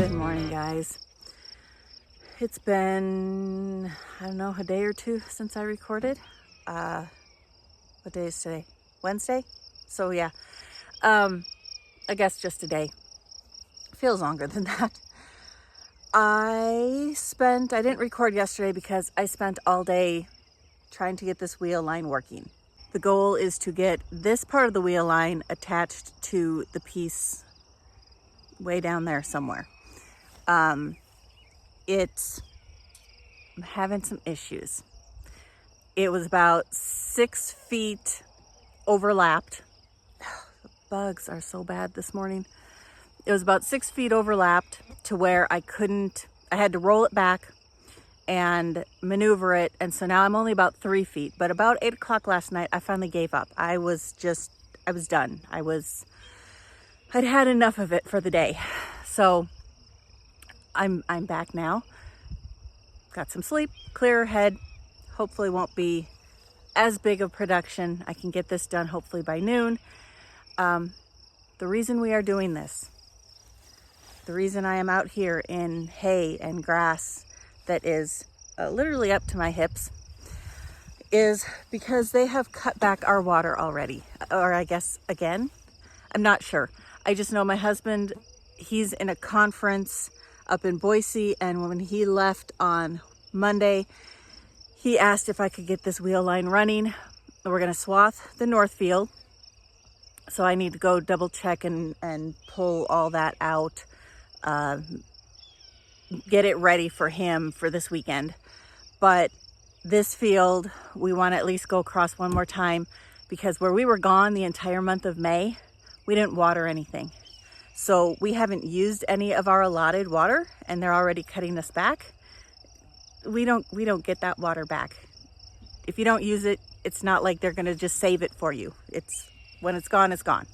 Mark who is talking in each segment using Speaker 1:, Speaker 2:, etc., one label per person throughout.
Speaker 1: Good morning, guys. It's been, I don't know, a day or two since I recorded. What day is today? Wednesday? So yeah, I guess just a day. Feels longer than that. I didn't record yesterday because I spent all day trying to get this wheel line working. The goal is to get this part of the wheel line attached to the piece way down there somewhere. I'm having some issues. It was about 6 feet overlapped. The bugs are so bad this morning. It was about 6 feet overlapped to where I had to roll it back and maneuver it. And so now I'm only about 3 feet, but about 8 o'clock last night, I finally gave up. I was done. I'd had enough of it for the day. So I'm back now. Got some sleep, clearer head. Hopefully won't be as big of production. I can get this done hopefully by noon. The reason we are doing this, the reason I am out here in hay and grass that is literally up to my hips, is because they have cut back our water already. Or I guess again, I'm not sure. I just know my husband, he's in a conference up in Boise, and when he left on Monday, he asked if I could get this wheel line running. We're gonna swath the north field, so I need to go double check and pull all that out, get it ready for him for this weekend. But this field, we want to at least go across one more time, because where we were gone the entire month of May, we didn't water anything. So we haven't used any of our allotted water, and they're already cutting us back. We don't get that water back. If you don't use it, it's not like they're gonna just save it for you. When it's gone, it's gone.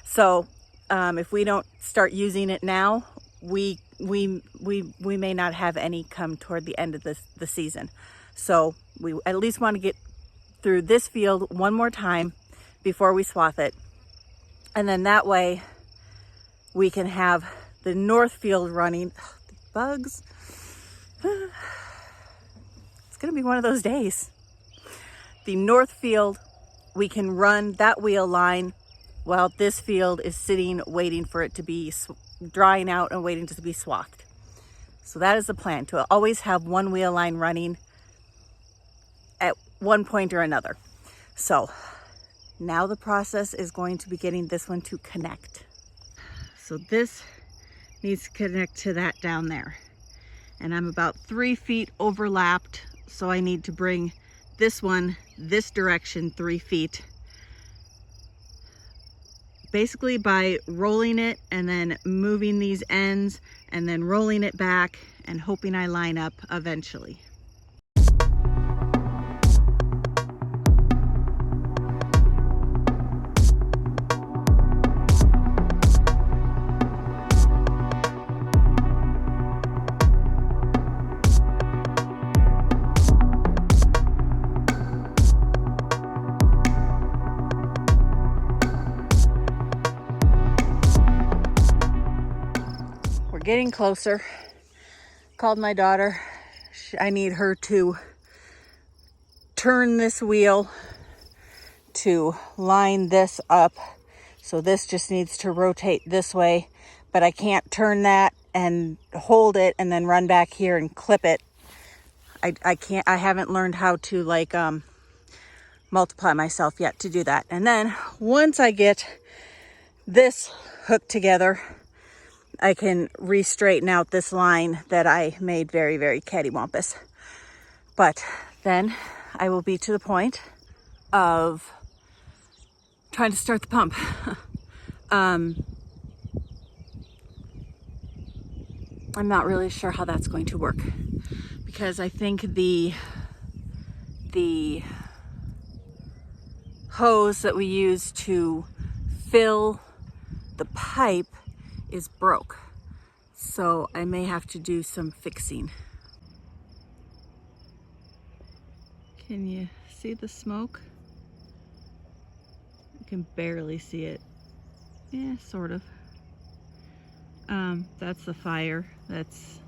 Speaker 1: So if we don't start using it now, we may not have any come toward the end of the season. So we at least want to get through this field one more time before we swath it, and then that way we can have the north field running. Ugh, the bugs. It's gonna be one of those days. The north field, we can run that wheel line while this field is sitting waiting for it to be drying out and waiting to be swathed. So that is the plan, to always have one wheel line running at one point or another. So now the process is going to be getting this one to connect. So this needs to connect to that down there. And I'm about 3 feet overlapped, so I need to bring this one this direction 3 feet. Basically by rolling it and then moving these ends and then rolling it back and hoping I line up eventually. Getting closer. Called my daughter. I need her to turn this wheel to line this up. So this just needs to rotate this way, but I can't turn that and hold it and then run back here and clip it. I can't, I haven't learned how to multiply myself yet to do that. And then once I get this hooked together, I can re-straighten out this line that I made very, very cattywampus. But then I will be to the point of trying to start the pump. I'm not really sure how that's going to work, because I think the hose that we use to fill the pipe is broke, so I may have to do some fixing. Can you see the smoke? You can barely see it. Yeah, sort of. That's the fire. It's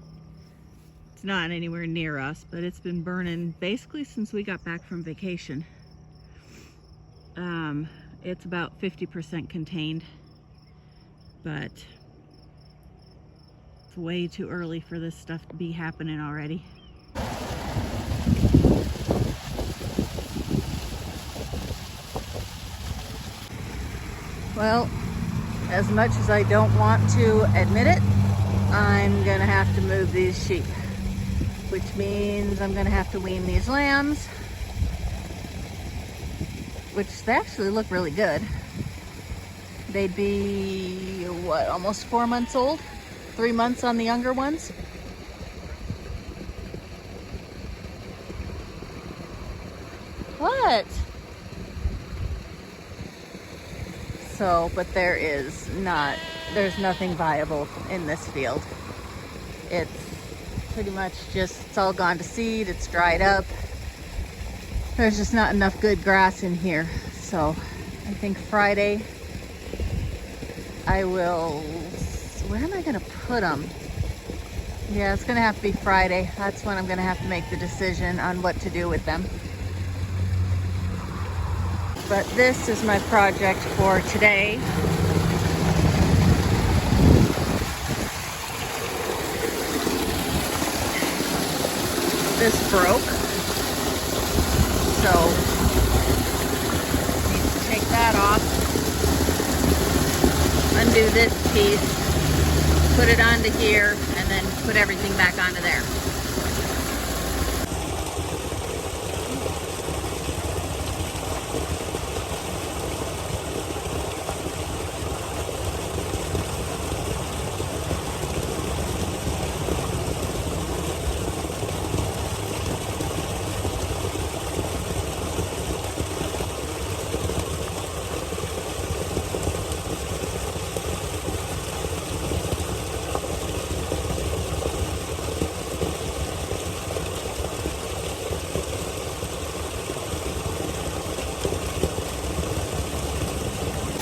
Speaker 1: not anywhere near us, but it's been burning basically since we got back from vacation. It's about 50% contained, but it's way too early for this stuff to be happening already. Well, as much as I don't want to admit it, I'm gonna have to move these sheep, which means I'm gonna have to wean these lambs, which they actually look really good. They'd be, what, almost 4 months old? 3 months on the younger ones. What? So, but there's nothing viable in this field. It's pretty much just, it's all gone to seed, it's dried up. There's just not enough good grass in here. So I think Friday I will, where am I gonna put them? Yeah, it's gonna have to be Friday. That's when I'm gonna have to make the decision on what to do with them. But this is my project for today. This broke, so I need to take that off, undo this piece, put it onto here, and then put everything back onto there.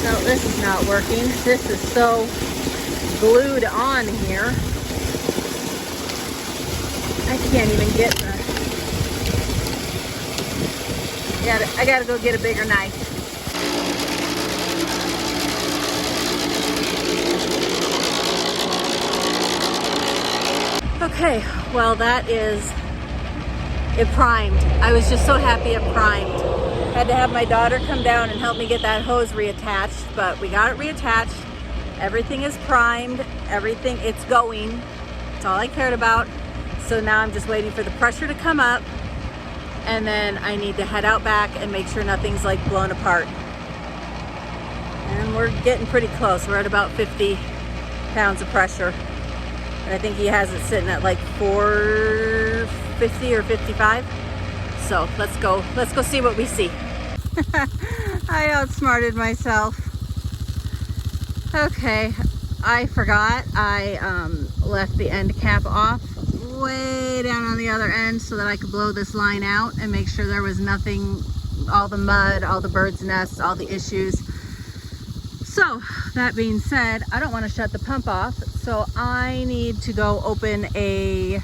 Speaker 1: No, this is not working. This is so glued on here. I can't even get the... I gotta go get a bigger knife. Okay, well that is... It primed. I was just so happy it primed. Had to have my daughter come down and help me get that hose reattached, but we got it reattached. Everything is primed, everything, it's going. That's all I cared about. So now I'm just waiting for the pressure to come up, and then I need to head out back and make sure nothing's like blown apart. And we're getting pretty close. We're at about 50 pounds of pressure. And I think he has it sitting at like 450 or 55. So let's go see what we see. I outsmarted myself. Okay, I forgot I left the end cap off way down on the other end so that I could blow this line out and make sure there was nothing, all the mud, all the birds' nests, all the issues. So that being said, I don't want to shut the pump off, so I need to go open a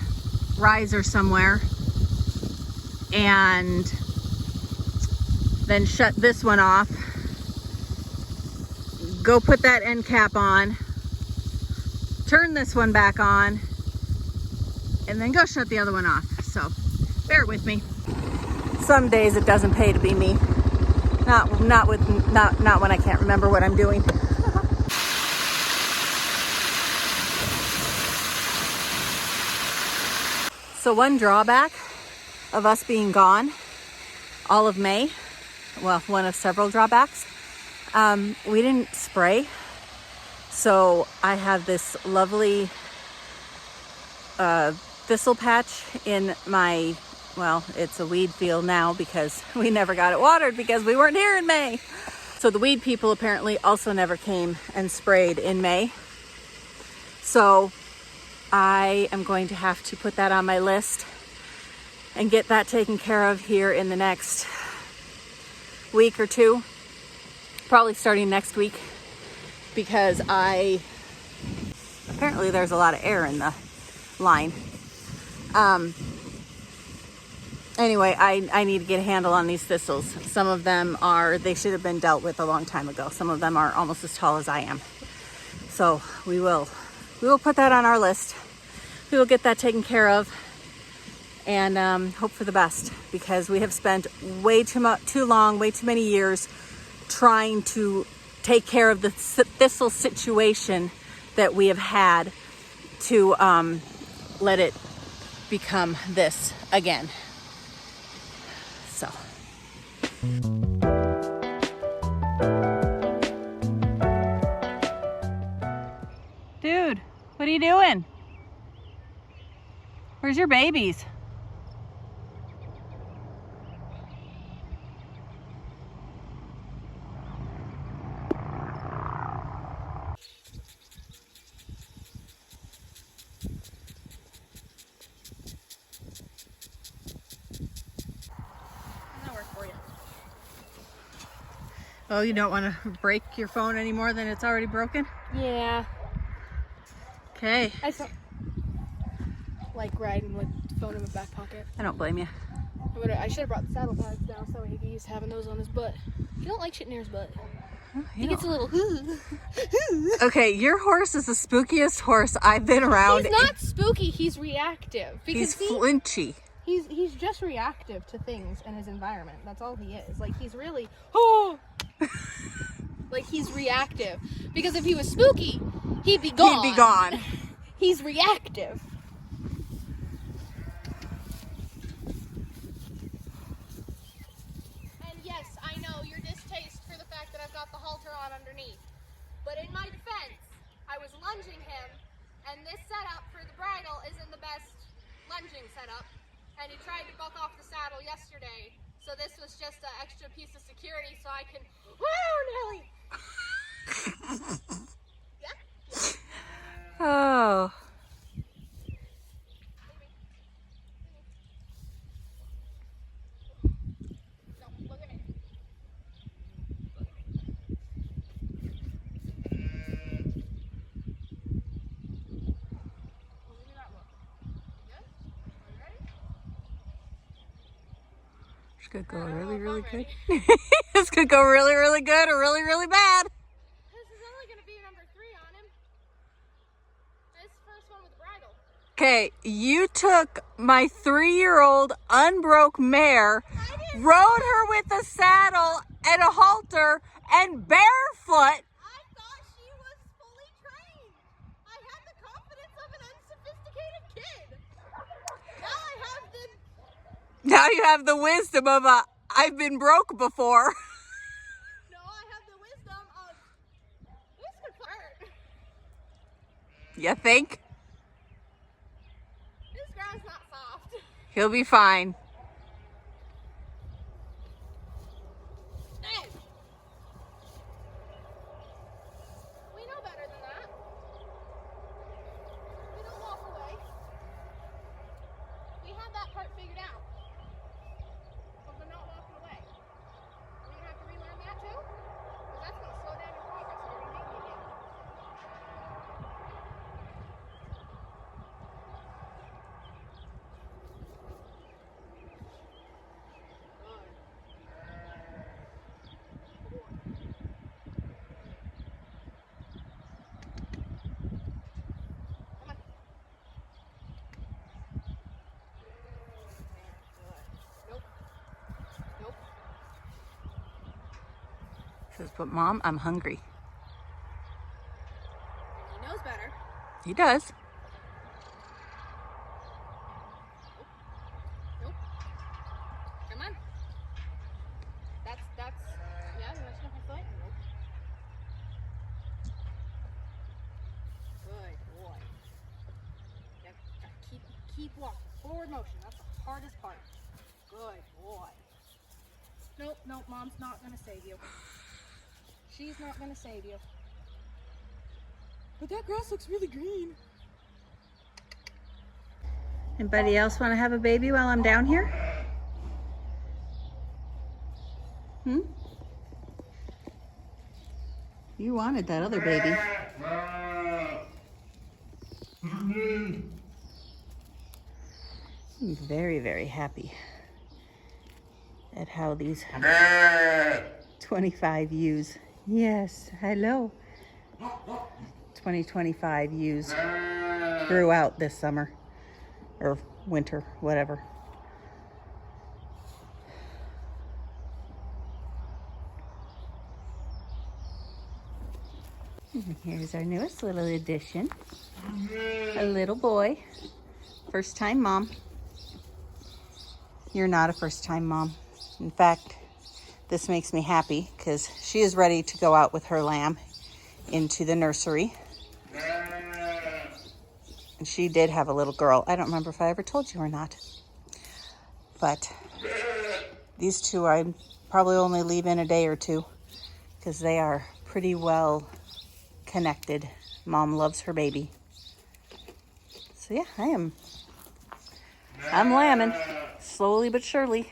Speaker 1: riser somewhere and then shut this one off, go put that end cap on, turn this one back on, and then go shut the other one off. So bear with me. Some days it doesn't pay to be me. Not when I can't remember what I'm doing. So one drawback of us being gone all of May, well, one of several drawbacks, we didn't spray. So I have this lovely thistle patch in my, well, it's a weed field now because we never got it watered because we weren't here in May. So the weed people apparently also never came and sprayed in May. So I am going to have to put that on my list and get that taken care of here in the next week or two, probably starting next week, because I apparently there's a lot of air in the line. Anyway, I need to get a handle on these thistles. Some of them they should have been dealt with a long time ago. Some of them are almost as tall as I am. So we will put that on our list. We will get that taken care of and hope for the best, because we have spent way too many years trying to take care of the thistle situation that we have had to let it become this again. So. Dude, what are you doing? Where's your babies? Oh, you don't want to break your phone any more than it's already broken?
Speaker 2: Yeah.
Speaker 1: Okay.
Speaker 2: I felt like riding with the phone in my back pocket.
Speaker 1: I don't blame you.
Speaker 2: I should have brought the saddlebags down so he could use having those on his butt. He don't like shit near his butt. He gets a little.
Speaker 1: Okay, your horse is the spookiest horse I've been around.
Speaker 2: He's not spooky. He's reactive.
Speaker 1: He's flinchy.
Speaker 2: He's just reactive to things in his environment. That's all he is. Like, he's really like, he's reactive. Because if he was spooky, he'd be gone.
Speaker 1: He'd be gone.
Speaker 2: He's reactive. And yes, I know your distaste for the fact that I've got the halter on underneath. But in my defense, I was lunging him, and this setup for the bridle isn't the best lunging setup. And he tried to buck off the saddle yesterday, so this was just an extra piece of security so I can, woo, Nelly! Yeah?
Speaker 1: Oh.
Speaker 2: No, look at me.
Speaker 1: This could go really, really good. This could go really, really good or really, really bad.
Speaker 2: This is only going to be number 3 on him. This first one with the bridle.
Speaker 1: Okay, you took my 3-year-old unbroke mare, rode her with a saddle and a halter and barefoot.
Speaker 2: I thought she was fully trained. I had the confidence of an unsophisticated kid.
Speaker 1: Now you have the wisdom of I've been broke before.
Speaker 2: No, I have the wisdom of this could hurt.
Speaker 1: You think?
Speaker 2: This ground's not soft.
Speaker 1: He'll be fine.
Speaker 2: Hey! We know better than that. We don't walk away. We have that part figured out. But we're not walking away. We're gonna have to relearn that too? Because that's gonna slow down your progress if you're gonna make me again.
Speaker 1: Says, but Mom, I'm hungry.
Speaker 2: He knows better.
Speaker 1: He does.
Speaker 2: Nope. Come on. That's, yeah, you want to sniff my foot? Nope. Good boy. Yep, keep walking. Forward motion, that's the hardest part. Good boy. Nope, Mom's not gonna save you. She's not gonna save you. But that grass looks really green.
Speaker 1: Anybody else want to have a baby while I'm down here? You wanted that other baby. I'm very, very happy at how these 25 ewes, yes, hello, 2025 ewes grew out this summer, or winter, whatever. And here's our newest little addition, a little boy. First time mom. You're not a first time mom. In fact, this makes me happy because she is ready to go out with her lamb into the nursery. And she did have a little girl. I don't remember if I ever told you or not. But these two I probably only leave in a day or two because they are pretty well connected. Mom loves her baby. So yeah, I'm lambing slowly but surely.